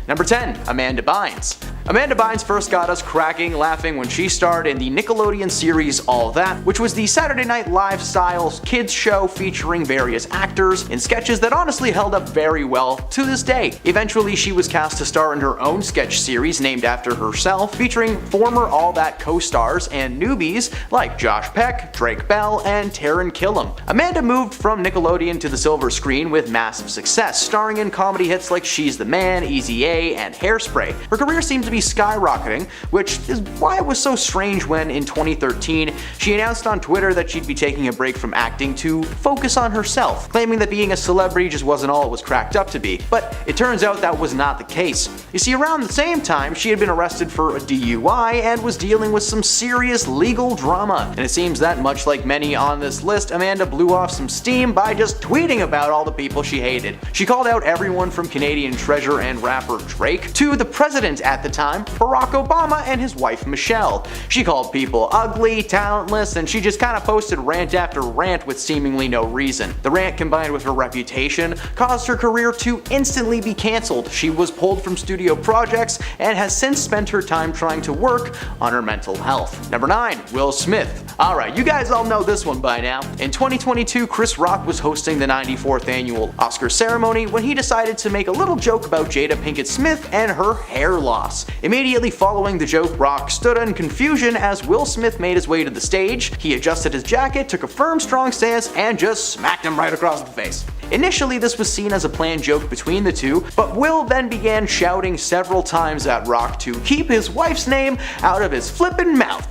Number 10. Amanda Bynes. Amanda Bynes first got us cracking laughing when she starred in the Nickelodeon series All That, which was the Saturday Night Live style kids show featuring various actors in sketches that honestly held up very well to this day. Eventually she was cast to star in her own sketch series named after herself, featuring former All That co-stars and newbies like Josh Peck, Drake Bell, and Taran Killam. Amanda moved from Nickelodeon to the silver screen with massive success, starring in comedy hits like She's the Man, Easy A, and Hairspray. Her career seemed to be skyrocketing, which is why it was so strange when, in 2013, she announced on Twitter that she'd be taking a break from acting to focus on herself, claiming that being a celebrity just wasn't all it was cracked up to be. But it turns out that was not the case. You see, around the same time, she had been arrested for a DUI and was dealing with some serious legal drama. And it seems that, much like many on this list, Amanda blew off some steam by just tweeting about all the people she hated. She called out everyone from Canadian treasure and rapper Drake to the president at the time, Barack Obama, and his wife Michelle. She called people ugly, talentless, and she just kinda posted rant after rant with seemingly no reason. The rant, combined with her reputation, caused her career to instantly be cancelled. She was pulled from studio projects and has since spent her time trying to work on her mental health. Number 9. Will Smith. Alright, you guys all know this one by now. In 2022, Chris Rock was hosting the 94th annual Oscar ceremony when he decided to make a little joke about Jada Pinkett Smith and her hair loss. Immediately following the joke, Rock stood in confusion as Will Smith made his way to the stage. He adjusted his jacket, took a firm, strong stance, and just smacked him right across the face. Initially, this was seen as a planned joke between the two, but Will then began shouting several times at Rock to keep his wife's name out of his flippin' mouth.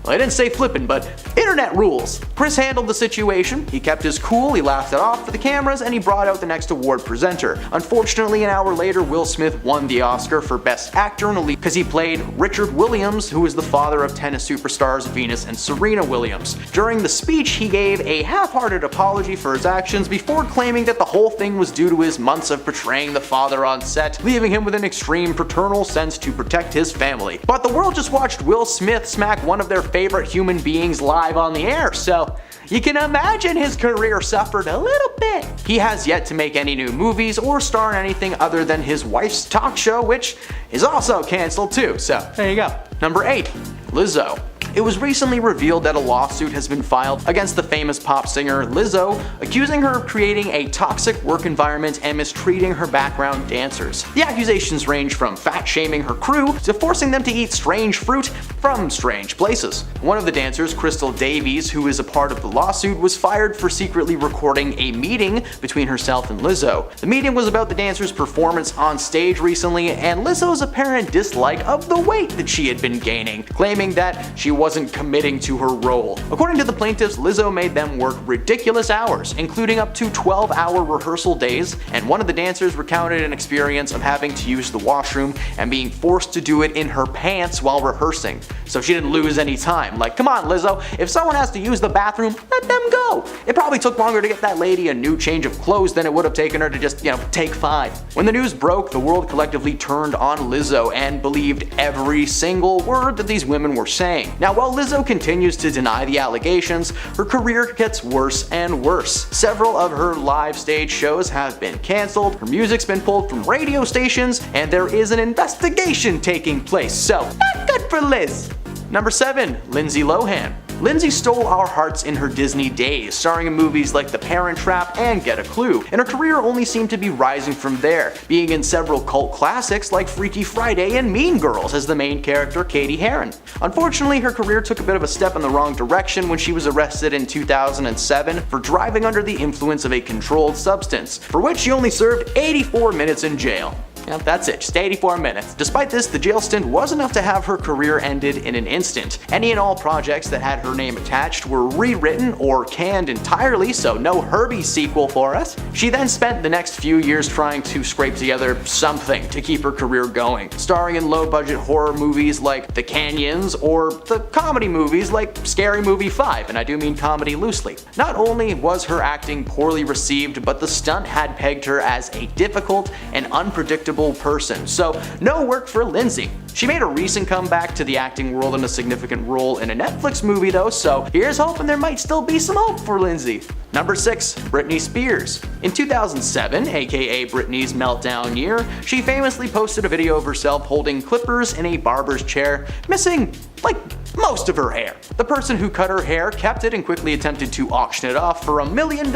Well, I didn't say flippin', but internet rules. Chris handled the situation. He kept his cool, he laughed it off for the cameras, and he brought out the next award presenter. Unfortunately, an hour later, Will Smith won the Oscar for Best Actor in a lead because he played Richard Williams, who is the father of tennis superstars Venus and Serena Williams. During the speech, he gave a half-hearted apology for his actions before claiming that the whole thing was due to his months of portraying the father on set, leaving him with an extreme paternal sense to protect his family. But the world just watched Will Smith smack one of their favorite human beings live on the air, so you can imagine his career suffered a little bit. He has yet to make any new movies or star in anything other than his wife's talk show, which is also cancelled too, so there you go. Number 8. Lizzo. It was recently revealed that a lawsuit has been filed against the famous pop singer Lizzo, accusing her of creating a toxic work environment and mistreating her background dancers. The accusations range from fat-shaming her crew to forcing them to eat strange fruit from strange places. One of the dancers, Crystal Davies, who is a part of the lawsuit, was fired for secretly recording a meeting between herself and Lizzo. The meeting was about the dancer's performance on stage recently and Lizzo's apparent dislike of the weight that she had been gaining, claiming that she wasn't committing to her role. According to the plaintiffs, Lizzo made them work ridiculous hours, including up to 12-hour rehearsal days, and one of the dancers recounted an experience of having to use the washroom and being forced to do it in her pants while rehearsing. So she didn't lose any time. Like, come on, Lizzo, if someone has to use the bathroom, let them go. It probably took longer to get that lady a new change of clothes than it would have taken her to just, take 5. When the news broke, the world collectively turned on Lizzo and believed every single word that these women were saying. Now, while Lizzo continues to deny the allegations, her career gets worse and worse. Several of her live stage shows have been cancelled, her music's been pulled from radio stations, and there is an investigation taking place, so not good for Liz. Number 7. Lindsay Lohan. Lindsay stole our hearts in her Disney days, starring in movies like The Parent Trap and Get a Clue, and her career only seemed to be rising from there, being in several cult classics like Freaky Friday and Mean Girls as the main character Katie Heron. Unfortunately, her career took a bit of a step in the wrong direction when she was arrested in 2007 for driving under the influence of a controlled substance, for which she only served 84 minutes in jail. Yeah, that's it, just 84 minutes. Despite this, the jail stint was enough to have her career ended in an instant. Any and all projects that had her name attached were rewritten or canned entirely, so no Herbie sequel for us. She then spent the next few years trying to scrape together something to keep her career going, starring in low-budget horror movies like The Canyons or the comedy movies like Scary Movie 5, and I do mean comedy loosely. Not only was her acting poorly received, but the stunt had pegged her as a difficult and unpredictable person, so no work for Lindsay. She made a recent comeback to the acting world in a significant role in a Netflix movie though, so here's hoping there might still be some hope for Lindsay. Number 6. Britney Spears. In 2007, aka Britney's meltdown year, she famously posted a video of herself holding clippers in a barber's chair, missing, like, most of her hair. The person who cut her hair kept it and quickly attempted to auction it off for $1 million,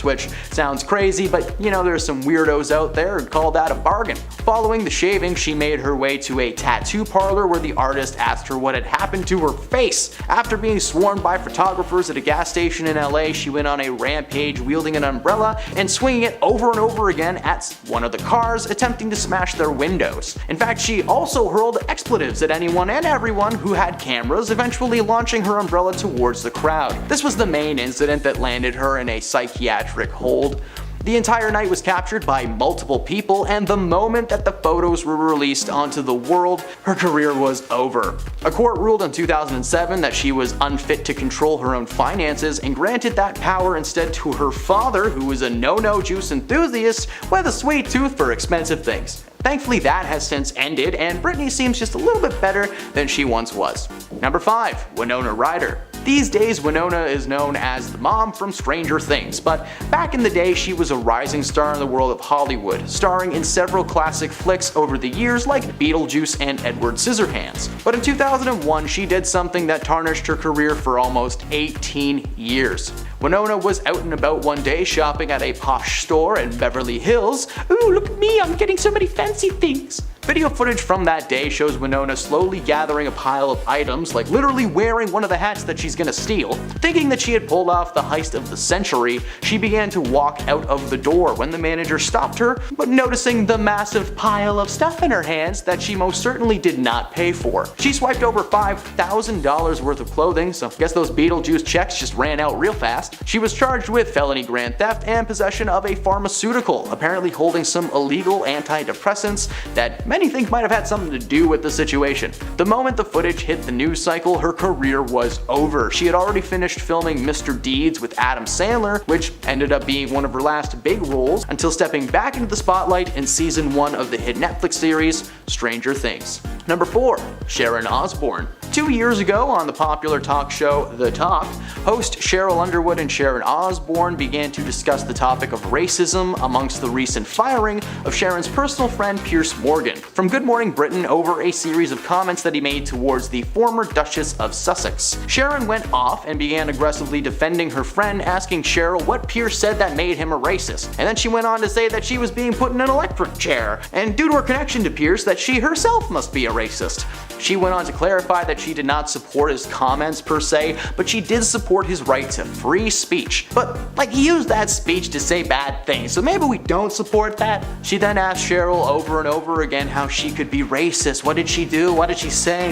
which sounds crazy, but you know, there's some weirdos out there who'd call that a bargain. Following the shaving, she made her way to a tattoo parlor where the artist asked her what had happened to her face. After being swarmed by photographers at a gas station in LA, she went on a rampage wielding an umbrella and swinging it over and over again at one of the cars, attempting to smash their windows. In fact, she also hurled expletives at anyone and everyone who had cameras, eventually launching her umbrella towards the crowd. This was the main incident that landed her in a psychiatric hold. The entire night was captured by multiple people, and the moment that the photos were released onto the world, her career was over. A court ruled in 2007 that she was unfit to control her own finances and granted that power instead to her father, who was a no-no juice enthusiast with a sweet tooth for expensive things. Thankfully, that has since ended, and Britney seems just a little bit better than she once was. Number 5. Winona Ryder. These days, Winona is known as the mom from Stranger Things, but back in the day she was a rising star in the world of Hollywood, starring in several classic flicks over the years like Beetlejuice and Edward Scissorhands. But in 2001 she did something that tarnished her career for almost 18 years. Winona was out and about one day shopping at a posh store in Beverly Hills. Ooh, look at me, I'm getting so many fancy things. Video footage from that day shows Winona slowly gathering a pile of items, like literally wearing one of the hats that she's gonna steal. Thinking that she had pulled off the heist of the century, she began to walk out of the door when the manager stopped her, but noticing the massive pile of stuff in her hands that she most certainly did not pay for. She swiped over $5,000 worth of clothing, so I guess those Beetlejuice checks just ran out real fast. She was charged with felony grand theft and possession of a pharmaceutical, apparently holding some illegal antidepressants that many think might have had something to do with the situation. The moment the footage hit the news cycle, her career was over. She had already finished filming Mr. Deeds with Adam Sandler, which ended up being one of her last big roles, until stepping back into the spotlight in season 1 of the hit Netflix series Stranger Things. Number 4. Sharon Osbourne. 2 years ago on the popular talk show The Talk, host Cheryl Underwood and Sharon Osbourne began to discuss the topic of racism amongst the recent firing of Sharon's personal friend Piers Morgan from Good Morning Britain over a series of comments that he made towards the former Duchess of Sussex. Sharon went off and began aggressively defending her friend, asking Cheryl what Piers said that made him a racist, and then she went on to say that she was being put in an electric chair, and due to her connection to Piers that she herself must be a racist. She went on to clarify that she did not support his comments per se, but she did support his right to free speech. But like, he used that speech to say bad things, so maybe we don't support that? She then asked Cheryl over and over again how she could be racist. What did she do? What did she say?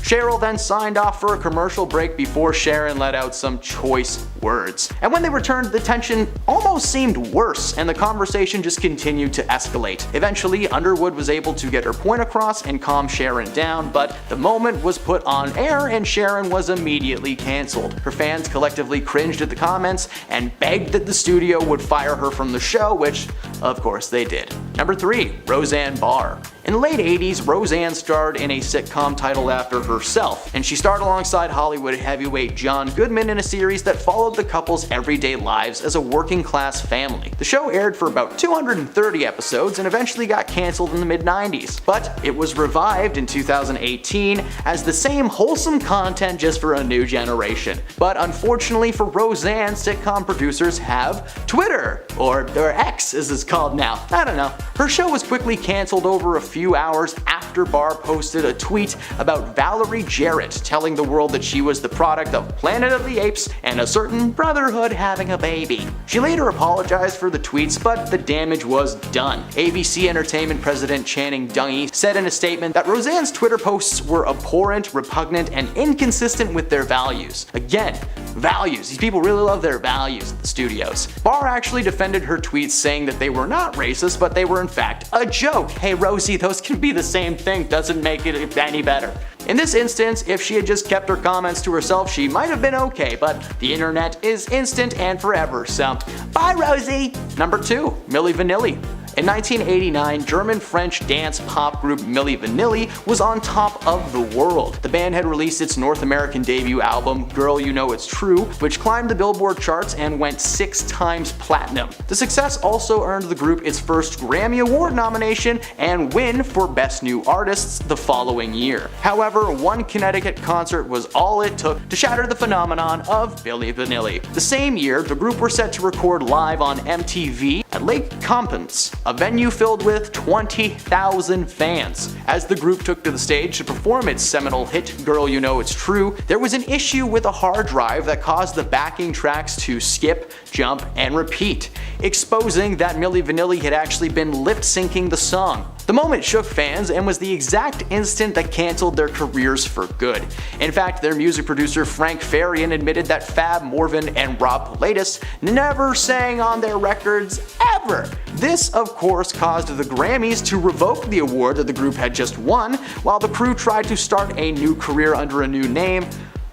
Cheryl then signed off for a commercial break before Sharon let out some choice words. And when they returned, the tension almost seemed worse, and the conversation just continued to escalate. Eventually, Underwood was able to get her point across and calm Sharon down, but the moment was put on air and Sharon was immediately cancelled. Her fans collectively cringed at the comments and begged that the studio would fire her from the show, which of course they did. Number 3. Roseanne Barr. In the late 80s, Roseanne starred in a sitcom titled after herself, and she starred alongside Hollywood heavyweight John Goodman in a series that followed the couple's everyday lives as a working-class family. The show aired for about 230 episodes and eventually got cancelled in the mid-90s, but it was revived in 2018 as the same wholesome content just for a new generation. But unfortunately for Roseanne, sitcom producers have Twitter, or X as it's called now. I don't know. Her show was quickly cancelled over a few hours after Barr posted a tweet about Valerie Jarrett telling the world that she was the product of Planet of the Apes and a certain brotherhood having a baby. She later apologized for the tweets, but the damage was done. ABC Entertainment President Channing Dungey said in a statement that Roseanne's Twitter posts were abhorrent, repugnant, and inconsistent with their values. Again, values. These people really love their values at the studios. Barr actually defended her tweets, saying that they were not racist, but they were in fact a joke. Hey Rosie, those can be the same thing, doesn't make it any better. In this instance, if she had just kept her comments to herself, she might have been okay, but the internet is instant and forever, so bye Rosie! Number 2. Milli Vanilli. In 1989, German-French dance pop group Milli Vanilli was on top of the world. The band had released its North American debut album, Girl You Know It's True, which climbed the Billboard charts and went 6 times platinum. The success also earned the group its first Grammy Award nomination and win for Best New Artists the following year. However, one Connecticut concert was all it took to shatter the phenomenon of Milli Vanilli. The same year, the group were set to record live on MTV at Lake Compens, a venue filled with 20,000 fans. As the group took to the stage to perform its seminal hit Girl You Know It's True, there was an issue with a hard drive that caused the backing tracks to skip, jump, and repeat, exposing that Milli Vanilli had actually been lip-syncing the song. The moment shook fans and was the exact instant that canceled their careers for good. In fact, their music producer Frank Farian admitted that Fab Morvan and Rob Pilatus never sang on their records ever. This, of course, caused the Grammys to revoke the award that the group had just won, while the crew tried to start a new career under a new name.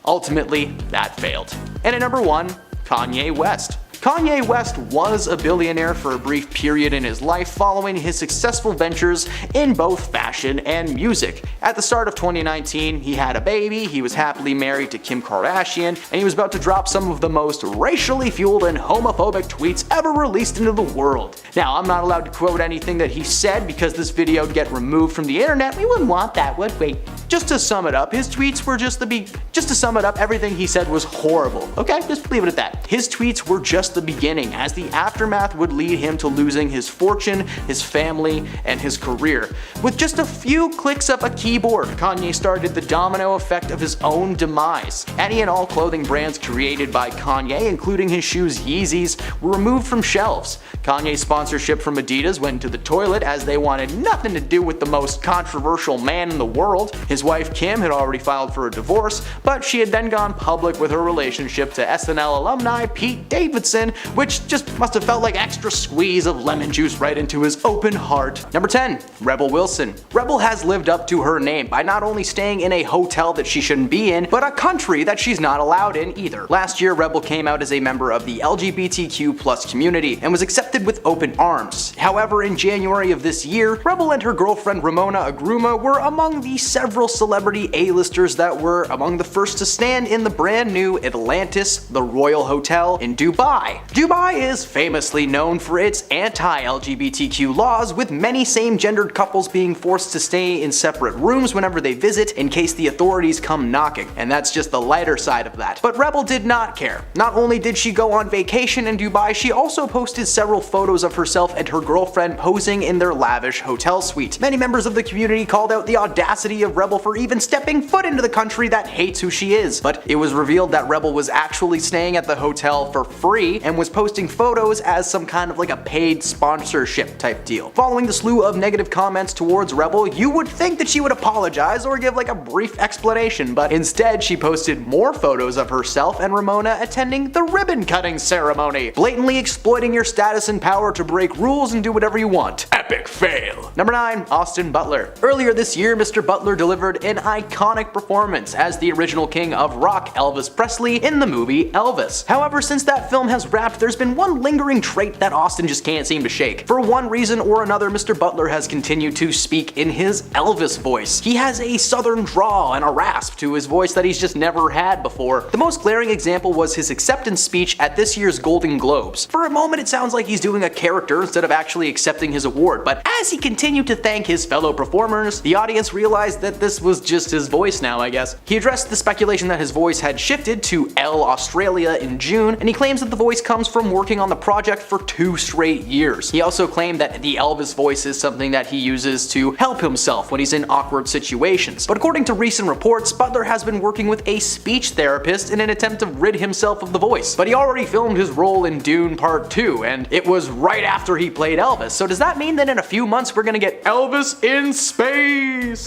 Ultimately, that failed. And at number 1, Kanye West. Kanye West was a billionaire for a brief period in his life following his successful ventures in both fashion and music. At the start of 2019, he had a baby, he was happily married to Kim Kardashian, and he was about to drop some of the most racially fueled and homophobic tweets ever released into the world. Now, I'm not allowed to quote anything that he said because this video would get removed from the internet. We wouldn't want that, would we? Just to sum it up, his tweets were just to sum it up, everything he said was horrible. Okay, just leave it at that. His tweets were just the beginning, as the aftermath would lead him to losing his fortune, his family, and his career. With just a few clicks of a keyboard, Kanye started the domino effect of his own demise. Any and all clothing brands created by Kanye, including his shoes Yeezys, were removed from shelves. Kanye's sponsorship from Adidas went to the toilet as they wanted nothing to do with the most controversial man in the world. His wife Kim had already filed for a divorce, but she had then gone public with her relationship to SNL alumni Pete Davidson, which just must have felt like extra squeeze of lemon juice right into his open heart. Number 10. Rebel Wilson. Rebel has lived up to her name by not only staying in a hotel that she shouldn't be in, but a country that she's not allowed in either. Last year, Rebel came out as a member of the LGBTQ+ community and was accepted with open arms. However, in January of this year, Rebel and her girlfriend Ramona Agruma were among the several celebrity A-listers that were among the first to stand in the brand new Atlantis, the Royal Hotel in Dubai. Dubai is famously known for its anti-LGBTQ laws, with many same-gendered couples being forced to stay in separate rooms whenever they visit in case the authorities come knocking, and that's just the lighter side of that. But Rebel did not care. Not only did she go on vacation in Dubai, she also posted several photos of herself and her girlfriend posing in their lavish hotel suite. Many members of the community called out the audacity of Rebel for even stepping foot into the country that hates who she is, but it was revealed that Rebel was actually staying at the hotel for free and was posting photos as some kind of like a paid sponsorship type deal. Following the slew of negative comments towards Rebel, you would think that she would apologize or give like a brief explanation, but instead she posted more photos of herself and Ramona attending the ribbon cutting ceremony, blatantly exploiting your status and power to break rules and do whatever you want. Epic fail. Number 9. Austin Butler. Earlier this year, Mr. Butler delivered an iconic performance as the original king of rock, Elvis Presley, in the movie Elvis. However, since that film has wrapped, there's been one lingering trait that Austin just can't seem to shake. For one reason or another, Mr. Butler has continued to speak in his Elvis voice. He has a southern drawl and a rasp to his voice that he's just never had before. The most glaring example was his acceptance speech at this year's Golden Globes. For a moment, it sounds like he's doing a character instead of actually accepting his award, but as he continued to thank his fellow performers, the audience realized that this was just his voice now, I guess. He addressed the speculation that his voice had shifted to Elle Australia in June, and he claims that the voice comes from working on the project for 2 straight years. He also claimed that the Elvis voice is something that he uses to help himself when he's in awkward situations. But according to recent reports, Butler has been working with a speech therapist in an attempt to rid himself of the voice. But he already filmed his role in Dune Part 2, and it was right after he played Elvis. So does that mean that in a few months we're gonna get Elvis in space?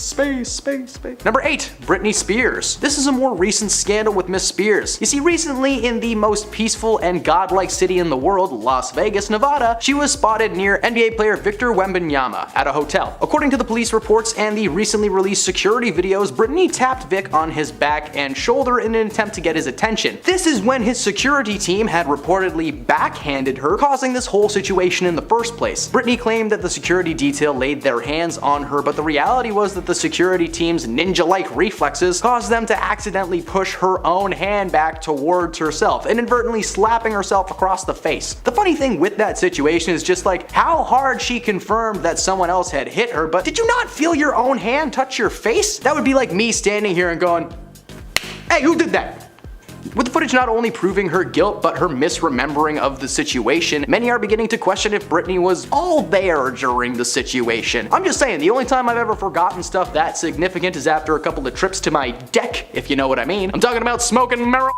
Number 8. Britney Spears. This is a more recent scandal with Miss Spears. You see, recently in the most peaceful and godlike city in the world, Las Vegas, Nevada, she was spotted near NBA player Victor Wembanyama at a hotel. According to the police reports and the recently released security videos, Britney tapped Vic on his back and shoulder in an attempt to get his attention. This is when his security team had reportedly backhanded her, causing this whole situation in the first place. Britney claimed that the security detail laid their hands on her, but the reality was that the security team's ninja-like reflexes caused them to accidentally push her own hand back towards herself, inadvertently slapping herself across the face. The funny thing with that situation is just like how hard she confirmed that someone else had hit her, but did you not feel your own hand touch your face? That would be like me standing here and going, "Hey, who did that?" With the footage not only proving her guilt, but her misremembering of the situation, many are beginning to question if Britney was all there during the situation. I'm just saying, the only time I've ever forgotten stuff that significant is after a couple of trips to my deck, if you know what I mean. I'm talking about smoking marijuana.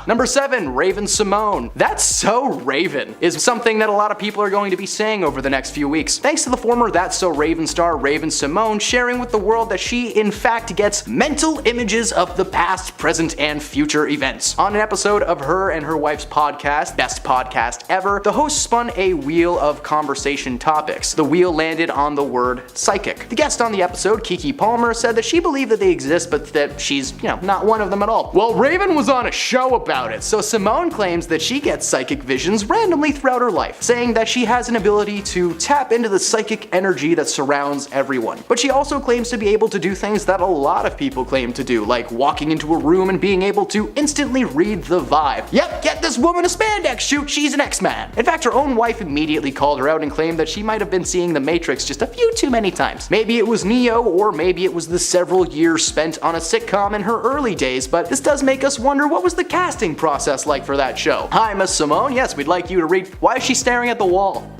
Number 7. Raven-Symoné. That's so Raven is something that a lot of people are going to be saying over the next few weeks. Thanks to the former That's So Raven star Raven-Symoné sharing with the world that she in fact gets mental images of the past, present, and future events. On an episode of her and her wife's podcast, Best Podcast Ever, the host spun a wheel of conversation topics. The wheel landed on the word psychic. The guest on the episode, Kiki Palmer, said that she believed that they exist, but that she's, not one of them at all. Well, Raven was on a show about it, so Symoné claims that she gets psychic visions randomly throughout her life, saying that she has an ability to tap into the psychic energy that surrounds everyone. But she also claims to be able to do things that a lot of people claim to do, like walking into a room and being able to instantly read the vibe. Yep, get this woman a spandex shoot, she's an X-Man. In fact, her own wife immediately called her out and claimed that she might have been seeing The Matrix just a few too many times. Maybe it was Neo, or maybe it was the several years spent on a sitcom in her early days, but this does make us wonder what was the casting process like for that show. Hi, Miss Symoné. Yes, we'd like you to read. Why is she staring at the wall?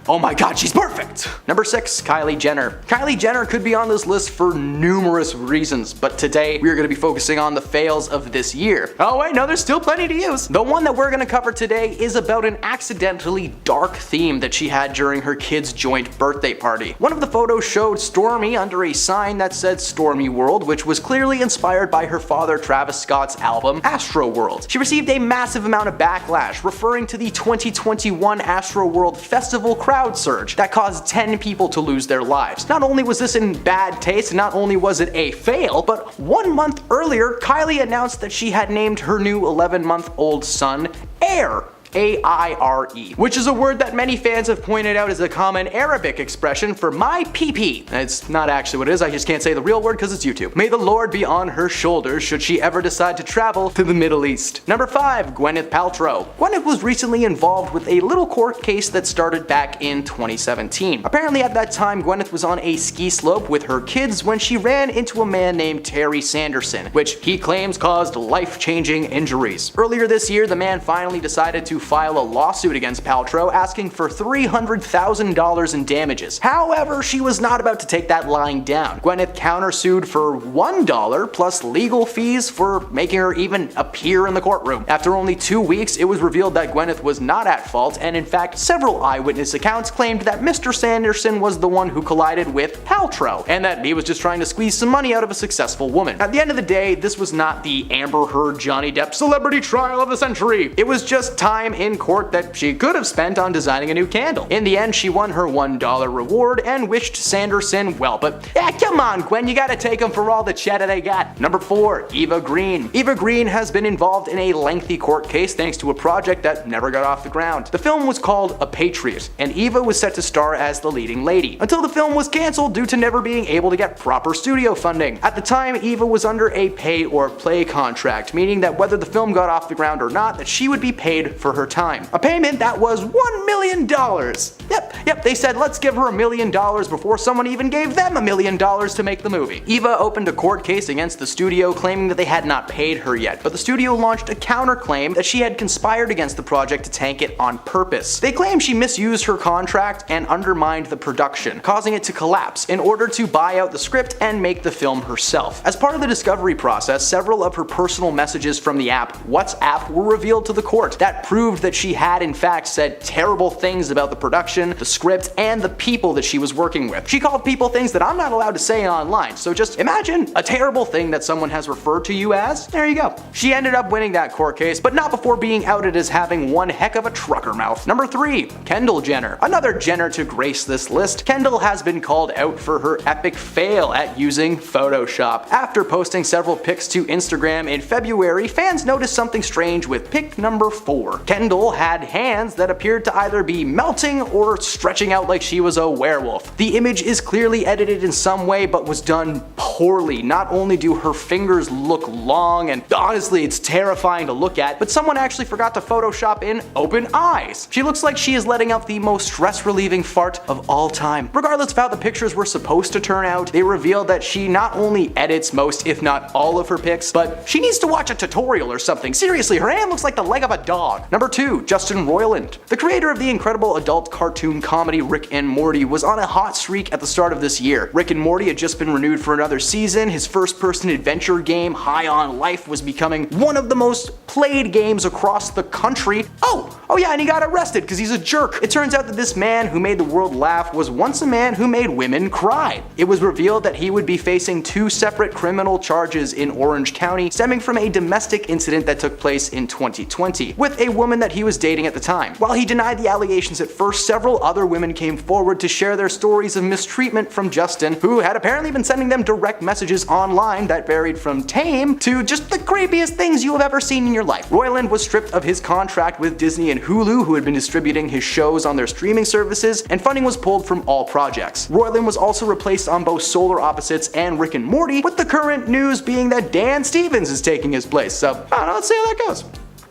Oh my god, she's perfect! Number 6. Kylie Jenner. Kylie Jenner could be on this list for numerous reasons, but today we are going to be focusing on the fails of this year. Oh wait, no, there's still plenty to use. The one that we're going to cover today is about an accidentally dark theme that she had during her kid's joint birthday party. One of the photos showed Stormy under a sign that said Stormy World, which was clearly inspired by her father Travis Scott's album Astro World. She received a massive amount of backlash, referring to the 2021 Astro World Festival crowd surge that caused 10 people to lose their lives. Not only was this in bad taste, not only was it a fail, but 1 month earlier, Kylie announced that she had named her new 11-month-old son Air. A-I-R-E, which is a word that many fans have pointed out is a common Arabic expression for my pee-pee. It's not actually what it is, I just can't say the real word because it's YouTube. May the Lord be on her shoulders should she ever decide to travel to the Middle East. Number 5. Gwyneth Paltrow. Gwyneth was recently involved with a little court case that started back in 2017. Apparently at that time, Gwyneth was on a ski slope with her kids when she ran into a man named Terry Sanderson, which he claims caused life-changing injuries. Earlier this year, the man finally decided to file a lawsuit against Paltrow asking for $300,000 in damages. However, she was not about to take that lying down. Gwyneth countersued for $1 plus legal fees for making her even appear in the courtroom. After only 2 weeks, it was revealed that Gwyneth was not at fault, and in fact, several eyewitness accounts claimed that Mr. Sanderson was the one who collided with Paltrow, and that he was just trying to squeeze some money out of a successful woman. At the end of the day, this was not the Amber Heard Johnny Depp celebrity trial of the century. It was just time in court that she could have spent on designing a new candle. In the end, she won her $1 reward and wished Sanderson well, but yeah, come on Gwen, you gotta take them for all the cheddar they got. Number 4. Eva Green. Eva Green has been involved in a lengthy court case thanks to a project that never got off the ground. The film was called A Patriot, and Eva was set to star as the leading lady, until the film was cancelled due to never being able to get proper studio funding. At the time, Eva was under a pay or play contract, meaning that whether the film got off the ground or not, that she would be paid for her time. A payment that was $1 million. Yep, they said let's give her $1 million before someone even gave them $1 million to make the movie. Eva opened a court case against the studio claiming that they had not paid her yet, but the studio launched a counterclaim that she had conspired against the project to tank it on purpose. They claim she misused her contract and undermined the production, causing it to collapse in order to buy out the script and make the film herself. As part of the discovery process, several of her personal messages from the app WhatsApp were revealed to the court that proved proved that she had in fact said terrible things about the production, the script, and the people that she was working with. She called people things that I'm not allowed to say online, so just imagine a terrible thing that someone has referred to you as. There you go. She ended up winning that court case, but not before being outed as having one heck of a trucker mouth. Number 3. Kendall Jenner. Another Jenner to grace this list. Kendall has been called out for her epic fail at using Photoshop. After posting several pics to Instagram in February, fans noticed something strange with pic number 4. Kendall had hands that appeared to either be melting or stretching out like she was a werewolf. The image is clearly edited in some way, but was done poorly. Not only do her fingers look long, and honestly it's terrifying to look at, but someone actually forgot to Photoshop in open eyes. She looks like she is letting out the most stress-relieving fart of all time. Regardless of how the pictures were supposed to turn out, they revealed that she not only edits most, if not all of her pics, but she needs to watch a tutorial or something. Seriously, her hand looks like the leg of a dog. Number 2. Justin Roiland. The creator of the incredible adult cartoon comedy Rick and Morty was on a hot streak at the start of this year. Rick and Morty had just been renewed for another season. His first-person adventure game, High on Life, was becoming one of the most played games across the country. Oh yeah, and he got arrested because he's a jerk. It turns out that this man who made the world laugh was once a man who made women cry. It was revealed that he would be facing 2 separate criminal charges in Orange County stemming from a domestic incident that took place in 2020 with a woman that he was dating at the time. While he denied the allegations at first, several other women came forward to share their stories of mistreatment from Justin, who had apparently been sending them direct messages online that varied from tame to just the creepiest things you have ever seen in your life. Roiland was stripped of his contract with Disney and Hulu, who had been distributing his shows on their streaming services, and funding was pulled from all projects. Roiland was also replaced on both Solar Opposites and Rick and Morty, with the current news being that Dan Stevens is taking his place, so I don't know, let's see how that goes.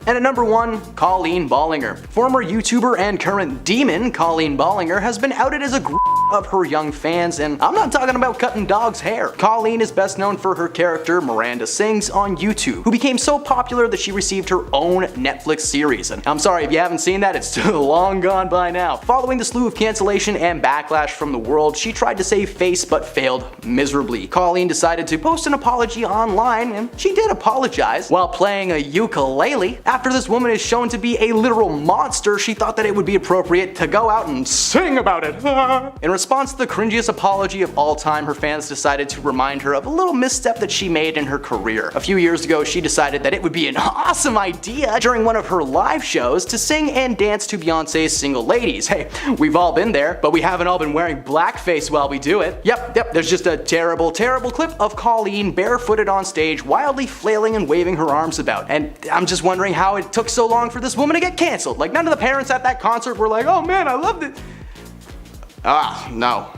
And at number 1, Colleen Ballinger. Former YouTuber and current demon Colleen Ballinger has been outed as a of her young fans, and I'm not talking about cutting dogs' hair. Colleen is best known for her character Miranda Sings on YouTube, who became so popular that she received her own Netflix series. And I'm sorry if you haven't seen that, it's long gone by now. Following the slew of cancellation and backlash from the world, she tried to save face but failed miserably. Colleen decided to post an apology online, and she did apologize while playing a ukulele. After this woman is shown to be a literal monster, she thought that it would be appropriate to go out and sing about it. In response to the cringiest apology of all time, her fans decided to remind her of a little misstep that she made in her career. A few years ago, she decided that it would be an awesome idea during one of her live shows to sing and dance to Beyonce's Single Ladies. Hey, we've all been there, but we haven't all been wearing blackface while we do it. Yep, there's just a terrible clip of Colleen barefooted on stage, wildly flailing and waving her arms about. And I'm just wondering how it took so long for this woman to get canceled. Like, none of the parents at that concert were like, oh man, I loved it. No.